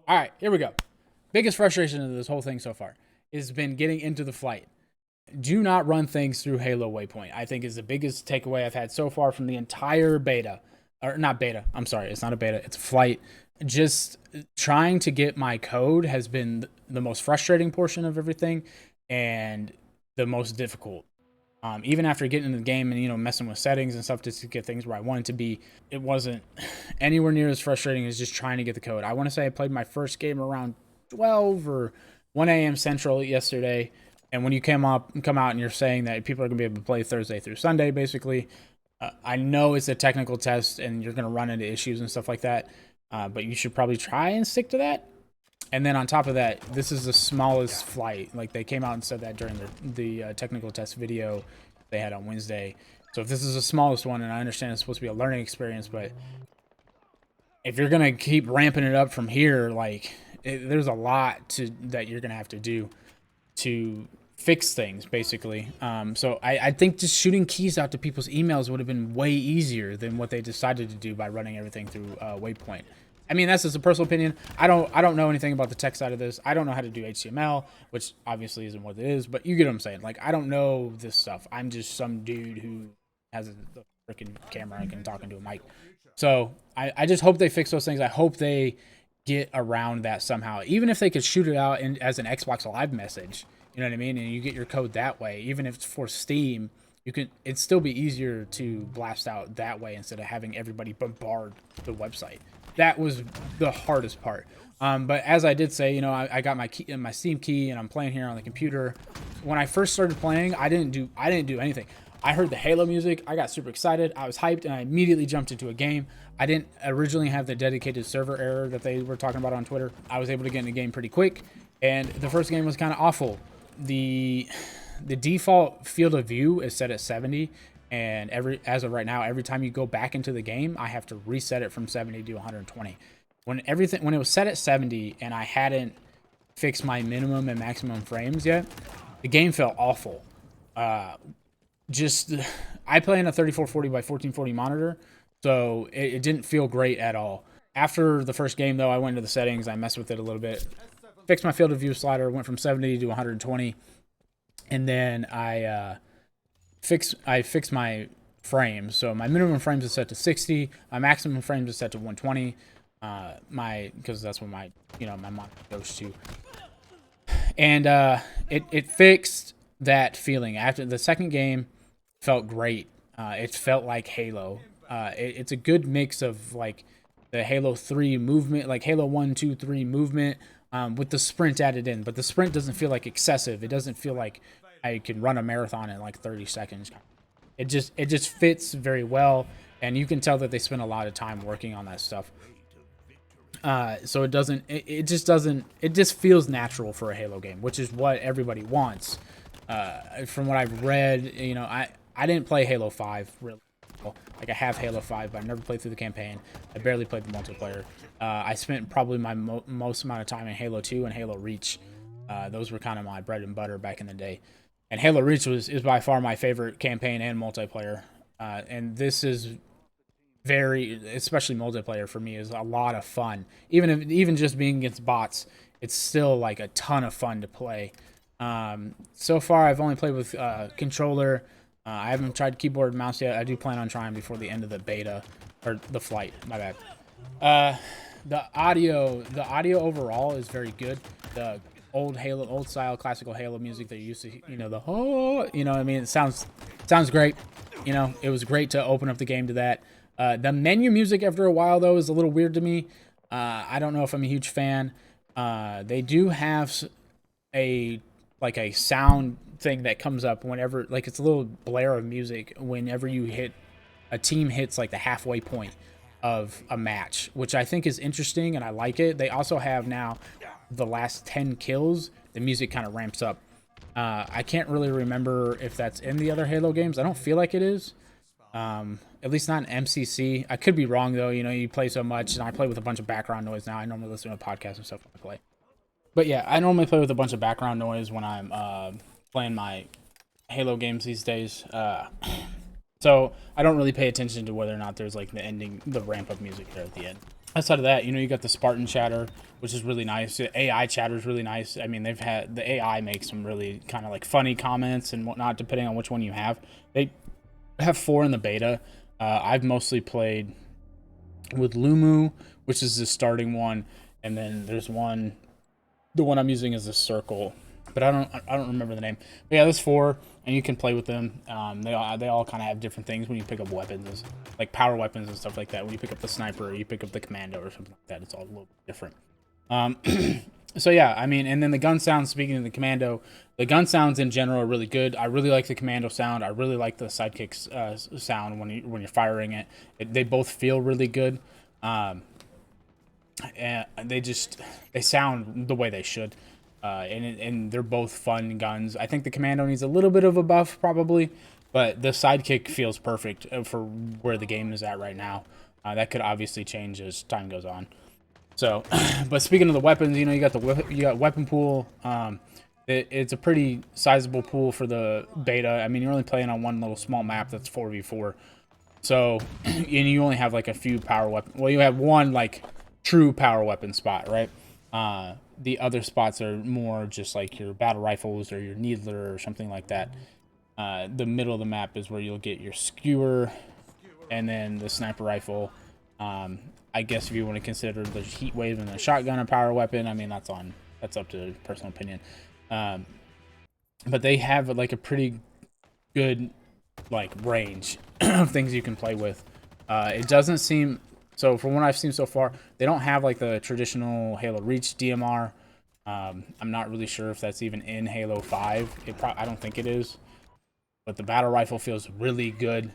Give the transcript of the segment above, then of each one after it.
All right, here we go. Biggest frustration of this whole thing so far has been getting into the flight. Do not run things through Halo Waypoint. I think is the biggest takeaway I've had so far from the entire beta. Or not beta. I'm sorry. It's not a beta. It's a flight. Just trying to get my code has been the most frustrating portion of everything and the most difficult. Even after getting into the game and messing with settings and stuff just to get things where I wanted to be, it wasn't anywhere near as frustrating as just trying to get the code. I want to say I played my first game around 12 or 1 a.m. Central yesterday, and when you come out and you're saying that people are going to be able to play Thursday through Sunday, basically, I know it's a technical test and you're going to run into issues and stuff like that, but you should probably try and stick to that. And then on top of that, this is the smallest flight. Like they came out and said that during the technical test video they had on Wednesday. So if this is the smallest one, and I understand it's supposed to be a learning experience, but if you're gonna keep ramping it up from here, like there's a lot that you're gonna have to do to fix things, basically. So I think just shooting keys out to people's emails would have been way easier than what they decided to do by running everything through Waypoint. I mean, that's just a personal opinion. I don't know anything about the tech side of this. I don't know how to do HTML, which obviously isn't what it is, but you get what I'm saying. Like, I don't know this stuff. I'm just some dude who has a freaking camera and can talk into a mic. So I just hope they fix those things. I hope they get around that somehow. Even if they could shoot it out as an Xbox Live message, you know what I mean? And you get your code that way. Even if it's for Steam, it'd still be easier to blast out that way instead of having everybody bombard the website. That was the hardest part. But as I did say, I got my Steam key and I'm playing here on the computer. When I first started playing, I didn't do anything. I heard the Halo music. I got super excited. I was hyped and I immediately jumped into a game. I didn't originally have the dedicated server error that they were talking about on Twitter. I was able to get in the game pretty quick, and the first game was kind of awful. The default field of view is set at 70. And as of right now, every time you go back into the game, I have to reset it from 70 to 120. When it was set at 70 and I hadn't fixed my minimum and maximum frames yet, the game felt awful. I play on a 3440 by 1440 monitor, so it didn't feel great at all. After the first game, though, I went into the settings, I messed with it a little bit, fixed my field of view slider, went from 70 to 120, and then I fixed my frames. So my minimum frames is set to 60. My maximum frames is set to 120. Because that's what my monitor goes to. And it fixed that feeling. After the second game, felt great. It felt like Halo. It's a good mix of like the Halo 3 movement, like Halo 1, 2, 3 movement, with the sprint added in. But the sprint doesn't feel like excessive. It doesn't feel like I can run a marathon in like 30 seconds. It just fits very well, and you can tell that they spend a lot of time working on that stuff. So it just feels natural for a Halo game, which is what everybody wants. From what I've read, I didn't play Halo 5 really. Like I have Halo 5, but I never played through the campaign. I barely played the multiplayer. I spent probably my most amount of time in Halo 2 and Halo Reach. Those were kind of my bread and butter back in the day. And Halo Reach is by far my favorite campaign and multiplayer. And this is especially multiplayer for me, is a lot of fun. Even just being against bots, it's still like a ton of fun to play. So far, I've only played with controller. I haven't tried keyboard and mouse yet. I do plan on trying before the end of the beta, or the flight. My bad. The audio overall is very good. The old style classical Halo music that you used to, what I mean? It sounds great. It was great to open up the game to that. The menu music after a while, though, is a little weird to me. I don't know if I'm a huge fan. They do have a sound thing that comes up whenever, like, it's a little blare of music whenever a team hits like the halfway point of a match, which I think is interesting and I like it. They also have now the last 10 kills, the music kind of ramps up. I can't really remember if that's in the other Halo games. I don't feel like it is. At least not in MCC. I could be wrong, though. You play so much, and I play with a bunch of background noise now. I normally listen to podcasts and stuff when I play. But yeah, I normally play with a bunch of background noise when I'm playing my Halo games these days. So I don't really pay attention to whether or not there's like the ramp up music there at the end. Outside of that, you know, you got the Spartan chatter, which is really nice. The AI chatter is really nice. I mean, they've had the AI make some really kind of like funny comments and whatnot, depending on which one you have. They have 4 in the beta. I've mostly played with Lumu, which is the starting one, and then there's one. The one I'm using is the Circle, but I don't remember the name. But yeah, there's 4, and you can play with them. They all kind of have different things when you pick up weapons, like power weapons and stuff like that. When you pick up the sniper, or you pick up the commando or something like that, it's all a little bit different. So yeah, I mean, and then the gun sounds. Speaking of the commando, the gun sounds in general are really good. I really like the commando sound. I really like the sidekicks sound when you're firing it. They both feel really good. And they sound the way they should. And they're both fun guns. I think the commando needs a little bit of a buff probably, but the sidekick feels perfect for where the game is at right now. That could obviously change as time goes on. So, but speaking of the weapons, you know, you got weapon pool. It's a pretty sizable pool for the beta. I mean, you're only playing on one little small map that's 4v4. So, and you only have like a few power weapon. Well, you have one like true power weapon spot, right? The other spots are more just like your battle rifles or your needler or something like that. The middle of the map is where you'll get your skewer and then the sniper rifle. I guess if you want to consider the heat wave and the shotgun a power weapon, I mean that's up to personal opinion. But they have like a pretty good like range of things you can play with. It doesn't seem so from what I've seen so far, they don't have like the traditional Halo Reach DMR. I'm not really sure if that's even in Halo 5. I don't think it is. But the battle rifle feels really good.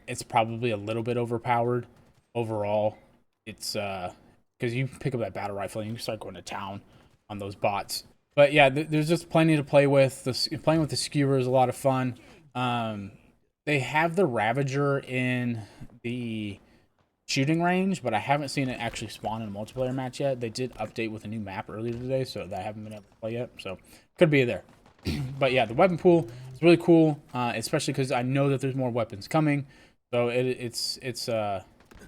It's probably a little bit overpowered overall. It's because you pick up that battle rifle and you start going to town on those bots. But yeah, there's just plenty to play with. Playing with the skewer is a lot of fun. They have the Ravager in the shooting range, but I haven't seen it actually spawn in a multiplayer match yet. They did update with a new map earlier today, so that I haven't been able to play yet. So could be there. But yeah, the weapon pool is really cool, especially because I know that there's more weapons coming. So it's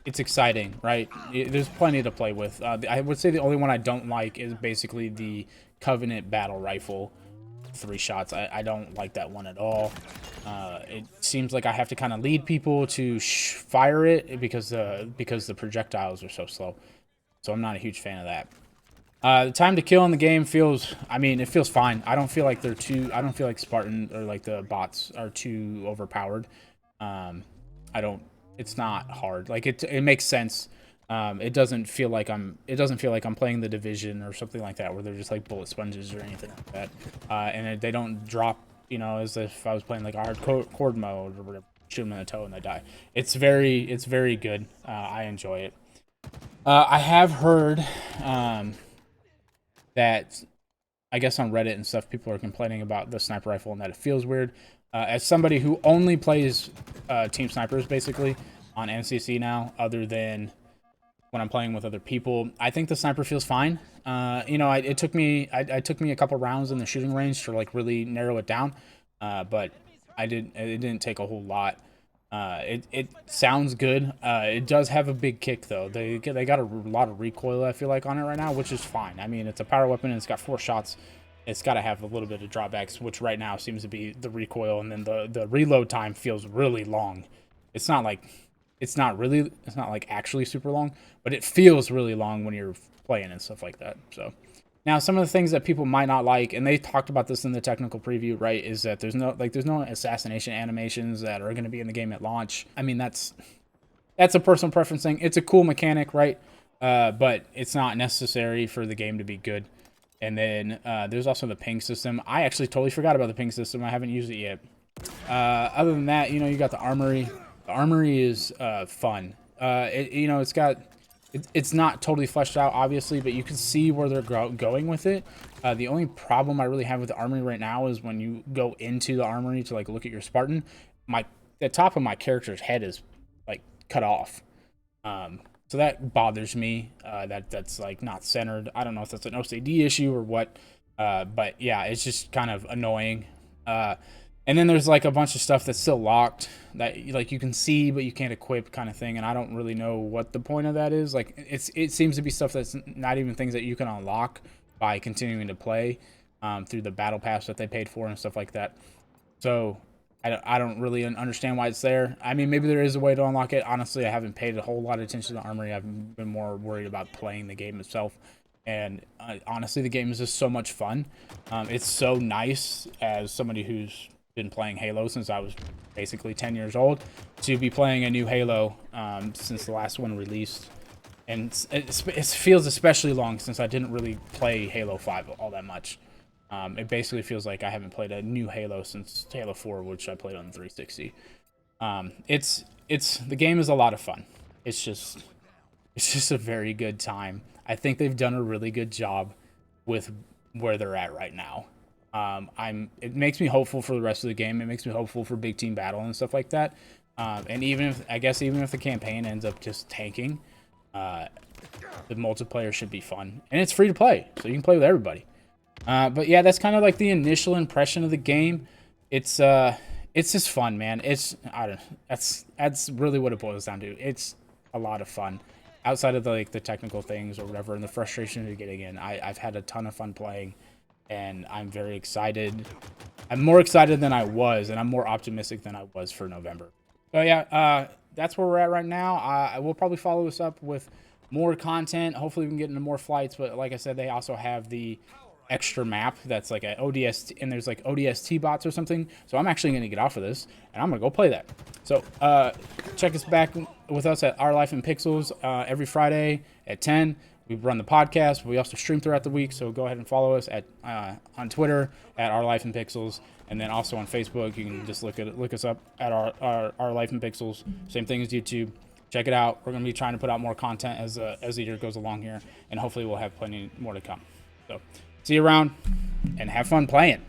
exciting, right? There's plenty to play with. I would say the only one I don't like is basically the Covenant battle rifle. 3 shots. I don't like that one at all. It seems like I have to kind of lead people to fire it because the projectiles are so slow. So I'm not a huge fan of that. The time to kill in the game feels, I mean, it feels fine. I don't feel like I don't feel like Spartan or like the bots are too overpowered. It's not hard. Like it makes sense. It doesn't feel like I'm playing the Division or something like that where they're just like bullet sponges or anything like that. And they don't drop, you know, as if I was playing like a hardcore mode or whatever. Shoot them in the toe and they die. It's very good. I enjoy it. I have heard that I guess on Reddit and stuff, people are complaining about the sniper rifle and that it feels weird. As somebody who only plays team snipers basically on NCC now, other than when I'm playing with other people, I think the sniper feels fine. You know, it took me a couple rounds in the shooting range to like really narrow it down, but it didn't take a whole lot. It sounds good. It does have a big kick though. They got a lot of recoil, I feel like, on it right now, which is fine. I mean, it's a power weapon and it's got 4 shots. It's got to have a little bit of drawbacks, which right now seems to be the recoil, and then the reload time feels really long. It's not like actually super long, but it feels really long when you're playing and stuff like that. So now some of the things that people might not like, and they talked about this in the technical preview, right, is that there's no assassination animations that are going to be in the game at launch. I mean, that's a personal preference thing. It's a cool mechanic, right? But it's not necessary for the game to be good. And then there's also the ping system. I actually totally forgot about the ping system. I haven't used it yet. Other than that, you know, you got the Armory. The Armory is fun. It's not totally fleshed out, obviously, but you can see where they're going with it. The only problem I really have with the Armory right now is when you go into the Armory to like look at your Spartan, the top of my character's head is like cut off. So that bothers me. That's like not centered. I don't know if that's an OCD issue or what. But yeah, it's just kind of annoying. And And then there's like a bunch of stuff that's still locked that like you can see but you can't equip kind of thing, and I don't really know what the point of that is. Like it seems to be stuff that's not even things that you can unlock by continuing to play through the battle pass that they paid for and stuff like that. So I don't really understand why it's there. I mean, maybe there is a way to unlock it. Honestly, I haven't paid a whole lot of attention to the Armory. I've been more worried about playing the game itself. And honestly, the game is just so much fun. It's so nice as somebody who's been playing Halo since I was basically 10 years old to be playing a new Halo since the last one released. And it feels especially long since I didn't really play Halo 5 all that much. It basically feels like I haven't played a new Halo since Halo 4, which I played on the 360. The game is a lot of fun. It's just a very good time. I think they've done a really good job with where they're at right now. It makes me hopeful for the rest of the game. It makes me hopeful for big team battle and stuff like that. And even if the campaign ends up just tanking, the multiplayer should be fun, and it's free to play, so you can play with everybody. But yeah, that's kind of like the initial impression of the game. It's just fun, man. That's really what it boils down to. It's a lot of fun. Outside of the technical things or whatever, and the frustration you're getting in, I've had a ton of fun playing, and I'm very excited. I'm more excited than I was, and I'm more optimistic than I was for November. So yeah, that's where we're at right now. I will probably follow this up with more content. Hopefully we can get into more flights, but like I said, they also have the extra map that's like an ODS, and there's like ODST bots or something. So I'm actually going to get off of this, and I'm going to go play that. So check us back with us at Our Life in Pixels every Friday at 10. We run the podcast. We also stream throughout the week, so go ahead and follow us at on Twitter at Our Life in Pixels, and then also on Facebook. You can just look us up at Our Life in Pixels. Same thing as YouTube. Check it out. We're going to be trying to put out more content as the year goes along here, and hopefully we'll have plenty more to come. So see you around, and have fun playing.